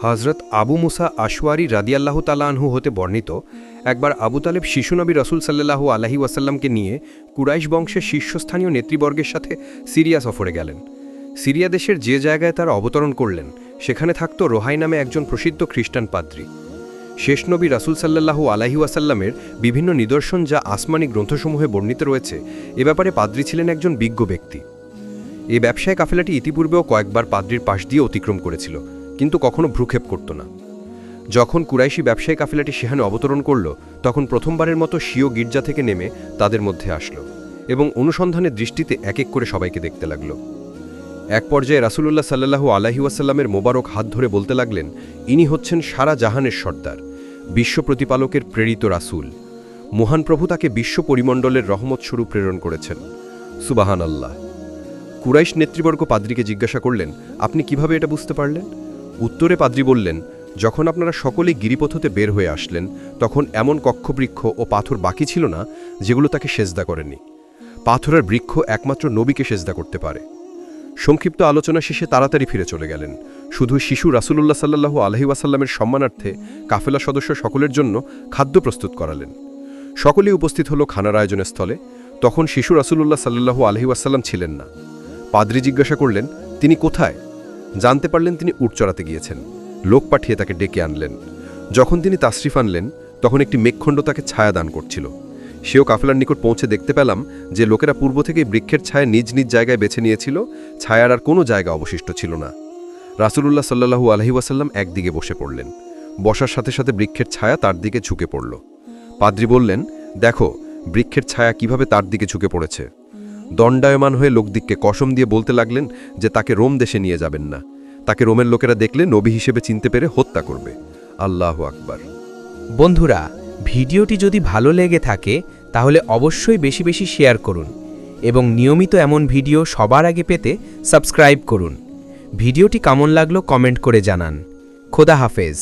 হজরত আবু মুসা আশওয়ারি রাদিয়াল্লাহু তাআলা আনহু হতে বর্ণিত একবার আবু তালেব শিশুনবী রাসূল সাল্লাল্লাহু আলাইহি ওয়াসাল্লামকে নিয়ে কুরাইশ বংশের শীর্ষস্থানীয় নেতৃবর্গের সাথে সিরিয়া সফরে গেলেন। সিরিয়া দেশের যে জায়গায় তারা অবতরণ করলেন সেখানে থাকত রোহাই নামে একজন প্রসিদ্ধ খ্রিস্টান পাদ্রী। শেষ নবী রাসূল সাল্লাল্লাহু আলাইহি ওয়াসাল্লামের বিভিন্ন নিদর্শন যা আসমানি গ্রন্থসমূহে বর্ণিত রয়েছে, এ ব্যাপারে পাদ্রী ছিলেন একজন বিজ্ঞ ব্যক্তি। এই ব্যবসায় কাফেলাটি ইতিপূর্বেও কয়েকবার পাদ্রীর পাশ দিয়ে অতিক্রম করেছিল, কিন্তু কখনো ভ্রুক্ষেপ করত না। যখন কুরাইশি ব্যবসায়ী কাফেলাটি সেখানে অবতরণ করল, তখন প্রথমবারের মতো স্বীয় গির্জা থেকে নেমে তাদের মধ্যে আসলো এবং অনুসন্ধানের দৃষ্টিতে এক এক করে সবাইকে দেখতে লাগল। এক পর্যায়ে রাসূলুল্লাহ সাল্লাল্লাহু আলাইহি ওয়াসাল্লামের মোবারক হাত ধরে বলতে লাগলেন, ইনি হচ্ছেন সারা জাহানের সর্দার, বিশ্ব প্রতিপালকের প্রেরিত রাসূল। মহান প্রভু তাকে বিশ্ব পরিমণ্ডলের রহমত স্বরূপ প্রেরণ করেছেন। সুবহানাল্লাহ। কুরাইশ নেতৃবর্গ পাদ্রীকে জিজ্ঞাসা করলেন, আপনি কিভাবে এটা বুঝতে পারলেন? উত্তরে পাদ্রী বললেন, যখন আপনারা সকলেই গিরিপথ হতে বের হয়ে আসলেন, তখন এমন কক্ষবৃক্ষ ও পাথর বাকি ছিল না যেগুলো তাকে সেজদা করেনি। পাথরের বৃক্ষ একমাত্র নবীকে সেজদা করতে পারে। সংক্ষিপ্ত আলোচনা শেষে তাড়াতাড়ি ফিরে চলে গেলেন। শুধু শিশু রাসূলুল্লাহ সাল্লাল্লাহু আলাইহি ওয়াসাল্লামের সম্মানার্থে কাফেলা সদস্য সকলের জন্য খাদ্য প্রস্তুত করালেন। সকলেই উপস্থিত হলো খানার আয়োজনের স্থলে। তখন শিশু রাসূলুল্লাহ সাল্লাল্লাহু আলাইহি ওয়াসাল্লাম ছিলেন না। পাদ্রী জিজ্ঞাসা করলেন, তিনি কোথায়? জানতে পারলেন তিনি উট চড়াতে গিয়েছেন। লোক পাঠিয়ে তাকে ডেকে আনলেন। যখন তিনি তাশরিফ আনলেন, তখন একটি মেঘখণ্ড তাকে ছায়া দান করছিল। সেও কাফেলার নিকট পৌঁছে দেখতে পেলাম যে লোকেরা পূর্ব থেকেই বৃক্ষের ছায়া নিজ নিজ জায়গায় বেছে নিয়েছিল। ছায়ার আর কোনো জায়গা অবশিষ্ট ছিল না। রাসূলুল্লাহ সাল্লাল্লাহু আলাইহি ওয়াসাল্লাম একদিকে বসে পড়লেন। বসার সাথে সাথে বৃক্ষের ছায়া তার দিকে ঝুঁকে পড়ল। পাদ্রী বললেন, দেখো বৃক্ষের ছায়া কিভাবে তার দিকে ঝুঁকে পড়েছে। দণ্ডায়মান হয়ে লোকদিককে কসম দিয়ে বলতে লাগলেন যে তাকে রোম দেশে নিয়ে যাবেন না। তাকে রোমের লোকেরা দেখলে নবী হিসেবে চিনতে পেরে হত্যা করবে। আল্লাহু আকবার। বন্ধুরা, ভিডিওটি যদি ভালো লেগে থাকে তাহলে অবশ্যই বেশি বেশি শেয়ার করুন এবং নিয়মিত এমন ভিডিও সবার আগে পেতে সাবস্ক্রাইব করুন। ভিডিওটি কেমন লাগলো কমেন্ট করে জানান। খোদা হাফেজ।